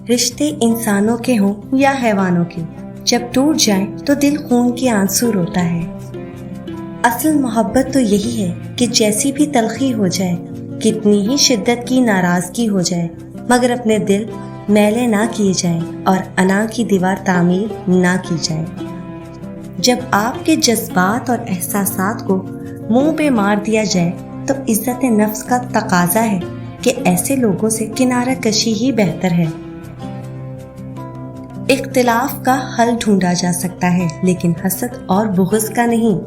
رشتے انسانوں کے ہوں یا حیوانوں کے، جب ٹوٹ جائیں تو دل خون کے آنسو روتا ہے۔ اصل محبت تو یہی ہے کہ جیسی بھی تلخی ہو جائے، کتنی ہی شدت کی ناراضگی ہو جائے، مگر اپنے دل میلے نہ کیے جائیں اور انا کی دیوار تعمیر نہ کی جائے۔ جب آپ کے جذبات اور احساسات کو منہ پہ مار دیا جائے تو عزت نفس کا تقاضا ہے کہ ایسے لوگوں سے کنارہ کشی ہی بہتر ہے۔ اختلاف کا حل ڈھونڈا جا سکتا ہے، لیکن حسد اور بغض کا نہیں۔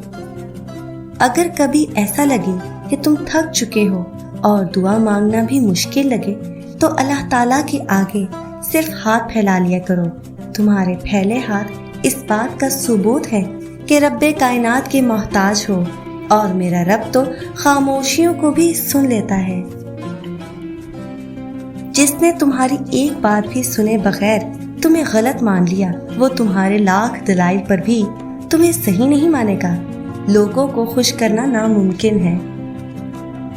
اگر کبھی ایسا لگے کہ تم تھک چکے ہو اور دعا مانگنا بھی مشکل لگے تو اللہ تعالیٰ کے آگے صرف ہاتھ پھیلا لیا کرو۔ تمہارے پھیلے ہاتھ اس بات کا ثبوت ہے کہ رب کائنات کے محتاج ہو، اور میرا رب تو خاموشیوں کو بھی سن لیتا ہے۔ جس نے تمہاری ایک بات بھی سنے بغیر تمہیں غلط مان لیا، وہ تمہارے لاکھ دلائل پر بھی تمہیں صحیح نہیں مانے گا۔ لوگوں کو خوش کرنا ناممکن ہے۔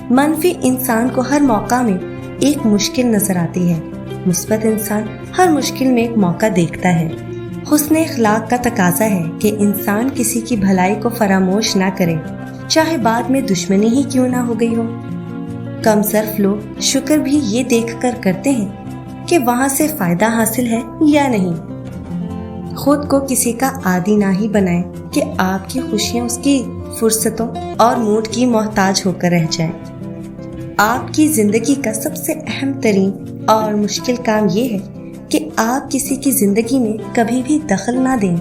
منفی انسان کو ہر موقع میں ایک مشکل نظر آتی ہے، مثبت انسان ہر مشکل میں ایک موقع دیکھتا ہے۔ حسن اخلاق کا تقاضا ہے کہ انسان کسی کی بھلائی کو فراموش نہ کرے، چاہے بعد میں دشمنی ہی کیوں نہ ہو گئی ہو۔ کم صرف لوگ شکر بھی یہ دیکھ کر کرتے ہیں کہ وہاں سے فائدہ حاصل ہے یا نہیں۔ خود کو کسی کا عادی نہ ہی بنائیں کہ آپ کی خوشیاں اس کی فرصتوں اور موڈ کی محتاج ہو کر رہ جائیں۔ آپ کی زندگی کا سب سے اہم ترین اور مشکل کام یہ ہے کہ آپ کسی کی زندگی میں کبھی بھی دخل نہ دیں۔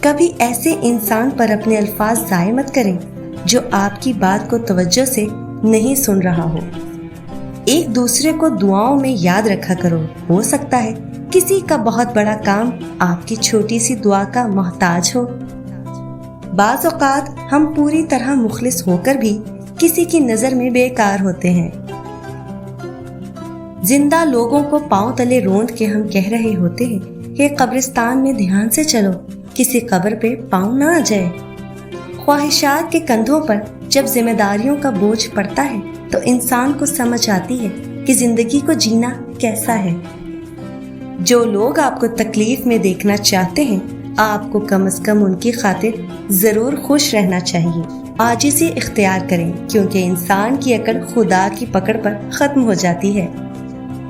کبھی ایسے انسان پر اپنے الفاظ ضائع مت کریں جو آپ کی بات کو توجہ سے نہیں سن رہا ہو۔ ایک دوسرے کو دعاؤں میں یاد رکھا کرو، ہو سکتا ہے کسی کا بہت بڑا کام آپ کی چھوٹی سی دعا کا محتاج ہو۔ بعض اوقات ہم پوری طرح مخلص ہو کر بھی کسی کی نظر میں بیکار ہوتے ہیں۔ زندہ لوگوں کو پاؤں تلے روند کے ہم کہہ رہے ہوتے ہیں کہ قبرستان میں دھیان سے چلو، کسی قبر پہ پاؤں نہ آ جائے۔ خواہشات کے کندھوں پر جب ذمہ داریوں کا بوجھ پڑتا ہے تو انسان کو سمجھ آتی ہے کہ زندگی کو جینا کیسا ہے۔ جو لوگ آپ کو تکلیف میں دیکھنا چاہتے ہیں، آپ کو کم از کم ان کی خاطر ضرور خوش رہنا چاہیے۔ عاجزی اختیار کریں، کیونکہ انسان کی عقل خدا کی پکڑ پر ختم ہو جاتی ہے۔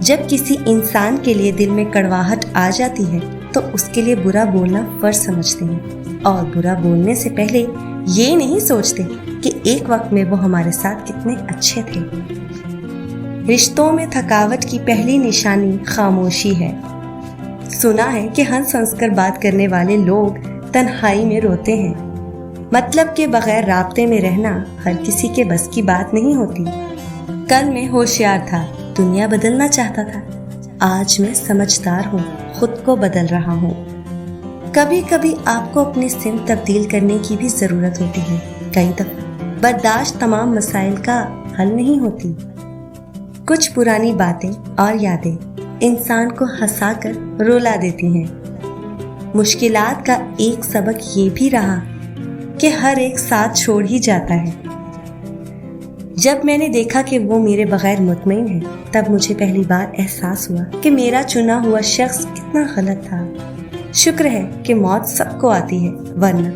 جب کسی انسان کے لیے دل میں کڑواہٹ آ جاتی ہے تو اس کے لیے برا بولنا فرض سمجھتے ہیں، اور برا بولنے سے پہلے یہ نہیں سوچتے کہ ایک وقت میں وہ ہمارے ساتھ کتنے اچھے تھے۔ رشتوں میں تھکاوٹ کی پہلی نشانی خاموشی ہے۔ سنا ہے کہ ہنس ہنس کر بات کرنے والے لوگ تنہائی میں روتے ہیں۔ مطلب کے بغیر رابطے میں رہنا ہر کسی کے بس کی بات نہیں ہوتی۔ کل میں ہوشیار تھا، دنیا بدلنا چاہتا تھا۔ آج میں سمجھدار ہوں، خود کو بدل رہا ہوں۔ کبھی کبھی آپ کو اپنی سمت تبدیل کرنے کی بھی ضرورت ہوتی ہے۔ کئی دفعہ برداشت تمام مسائل کا حل نہیں ہوتی۔ کچھ پرانی باتیں اور یادیں انسان کو ہنسا کر رلا دیتی ہیں۔ مشکلات کا ایک سبق یہ بھی رہا کہ ہر ایک ساتھ چھوڑ ہی جاتا ہے۔ جب میں نے دیکھا کہ وہ میرے بغیر مطمئن ہے، تب مجھے پہلی بار احساس ہوا کہ میرا چنا ہوا شخص کتنا غلط تھا۔ شکر ہے کہ موت سب کو آتی ہے، ورنہ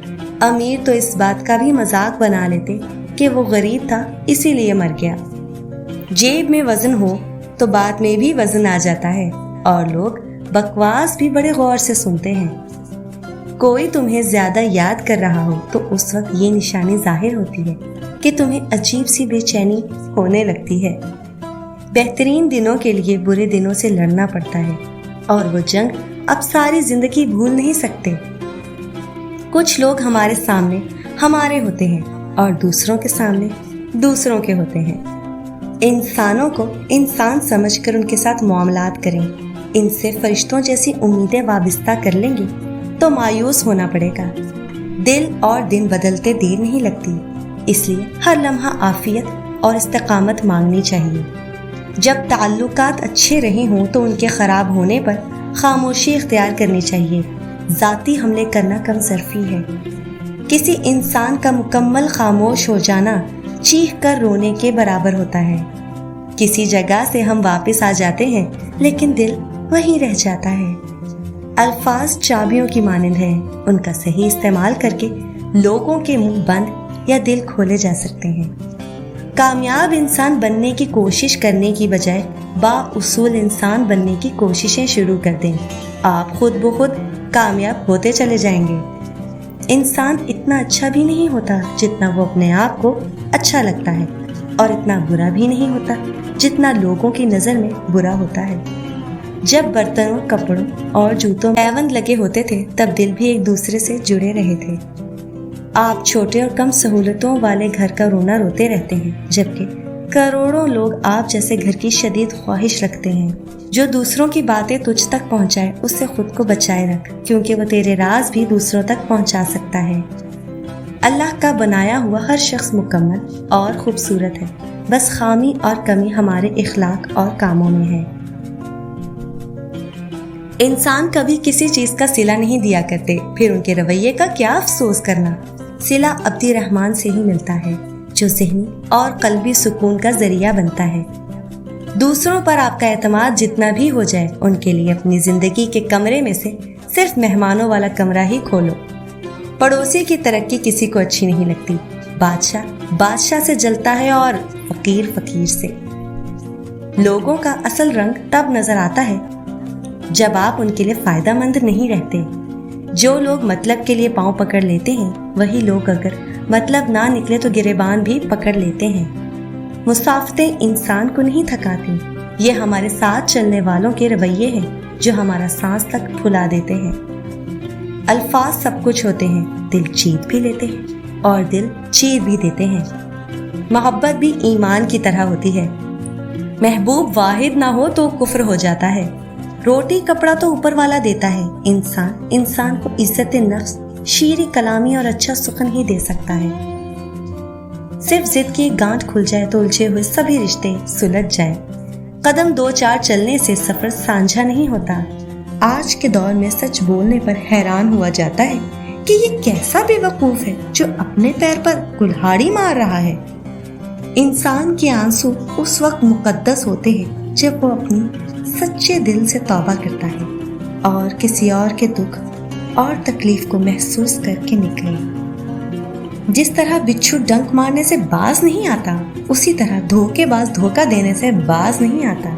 امیر تو اس بات کا بھی مذاق بنا لیتے کہ وہ غریب تھا اسی لیے مر گیا۔ جیب میں وزن ہو تو بات میں بھی وزن آ جاتا ہے، اور لوگ بکواس بھی بڑے غور سے سنتے ہیں۔ کوئی تمہیں زیادہ یاد کر رہا ہو تو اس وقت یہ نشانی ظاہر ہوتی ہے کہ تمہیں عجیب سی بے چینی ہونے لگتی ہے۔ بہترین دنوں کے لیے برے دنوں سے لڑنا پڑتا ہے، اور وہ جنگ اب ساری زندگی بھول نہیں سکتے۔ کچھ لوگ ہمارے سامنے ہمارے ہوتے ہیں اور دوسروں کے سامنے دوسروں کے ہوتے ہیں۔ انسانوں کو انسان سمجھ کر ان کے ساتھ معاملات کریں۔ ان سے فرشتوں جیسی امیدیں وابستہ کر لیں گے تو مایوس ہونا پڑے گا۔ دل اور دن بدلتے دیر نہیں لگتی، اس لیے ہر لمحہ عافیت اور استقامت مانگنی چاہیے۔ جب تعلقات اچھے رہے ہوں تو ان کے خراب ہونے پر خاموشی اختیار کرنی چاہیے. ذاتی حملے کرنا کم ظرفی ہے. کسی انسان کا مکمل خاموش ہو جانا چیخ کر رونے کے برابر ہوتا ہے. کسی جگہ سے ہم واپس آ جاتے ہیں لیکن دل وہیں رہ جاتا ہے. الفاظ چابیوں کی مانند ہیں. ان کا صحیح استعمال کر کے لوگوں کے منہ بند یا دل کھولے جا سکتے ہیں. کامیاب انسان بننے کی کوشش کرنے کی بجائے با اصول انسان بننے کی کوششیں شروع کر دیں. آپ خود بخود کامیاب ہوتے چلے جائیں گے. انسان اتنا اچھا بھی نہیں ہوتا جتنا وہ اپنے آپ کو اچھا لگتا ہے، اور اتنا برا بھی نہیں ہوتا جتنا لوگوں کی نظر میں برا ہوتا ہے. جب برتنوں، کپڑوں اور جوتوں میں پیوند لگے ہوتے تھے تب دل بھی ایک دوسرے سے جڑے رہے تھے. آپ چھوٹے اور کم سہولتوں والے گھر کا رونا روتے رہتے ہیں، جبکہ کروڑوں لوگ آپ جیسے گھر کی شدید خواہش رکھتے ہیں. جو دوسروں کی باتیں تجھ تک پہنچائے اس سے خود کو بچائے رکھ، کیونکہ وہ تیرے راز بھی دوسروں تک پہنچا سکتا ہے. اللہ کا بنایا ہوا ہر شخص مکمل اور خوبصورت ہے، بس خامی اور کمی ہمارے اخلاق اور کاموں میں ہے. انسان کبھی کسی چیز کا صلہ نہیں دیا کرتے، پھر ان کے رویے کا کیا افسوس کرنا. صلہ عبدی رحمان سے ہی ملتا ہے، جو ذہنی اور قلبی سکون کا ذریعہ بنتا ہے. دوسروں پر آپ کا اعتماد جتنا بھی ہو جائے، ان کے لیے اپنی زندگی کے کمرے میں سے صرف مہمانوں والا کمرہ ہی کھولو. پڑوسی کی ترقی کسی کو اچھی نہیں لگتی. بادشاہ سے جلتا ہے اور فقیر فقیر سے. لوگوں کا اصل رنگ تب نظر آتا ہے جب آپ ان کے لیے فائدہ مند نہیں رہتے. جو لوگ مطلب کے لیے پاؤں پکڑ لیتے ہیں، وہی لوگ اگر مطلب نہ نکلے تو گریبان بھی پکڑ لیتے ہیں. مسافتیں انسان کو نہیں تھکاتی، یہ ہمارے ساتھ چلنے والوں کے رویے ہیں جو ہمارا سانس تک پھلا دیتے ہیں. الفاظ سب کچھ ہوتے ہیں، دل جیت بھی لیتے ہیں اور دل چیر بھی دیتے ہیں. محبت بھی ایمان کی طرح ہوتی ہے. محبوب واحد نہ ہو تو کفر ہو جاتا ہے. روٹی کپڑا تو اوپر والا دیتا ہے، انسان کو عزت نفس، شیریں کلامی اور اچھا سخن ہی دے سکتا ہے. صرف ضد کی ایک گانٹھ کھل جائے تو الجھے ہوئے سبھی رشتے سلجھ جائے. قدم 2-4 چلنے سے سفر سانجھا نہیں ہوتا. آج کے دور میں سچ بولنے پر حیران ہوا جاتا ہے کہ یہ کیسا بے وقوف ہے جو اپنے پیر پر کلہاڑی مار رہا ہے. انسان کے آنسو اس وقت مقدس ہوتے ہیں جب وہ اپنی سچے دل سے توبہ کرتا ہے اور کسی اور کے دکھ اور تکلیف کو محسوس کر کے نکلے. جس طرح بچھو ڈنک مارنے سے باز نہیں آتا، اسی طرح دھوکے باز دھوکہ دینے سے باز نہیں آتا.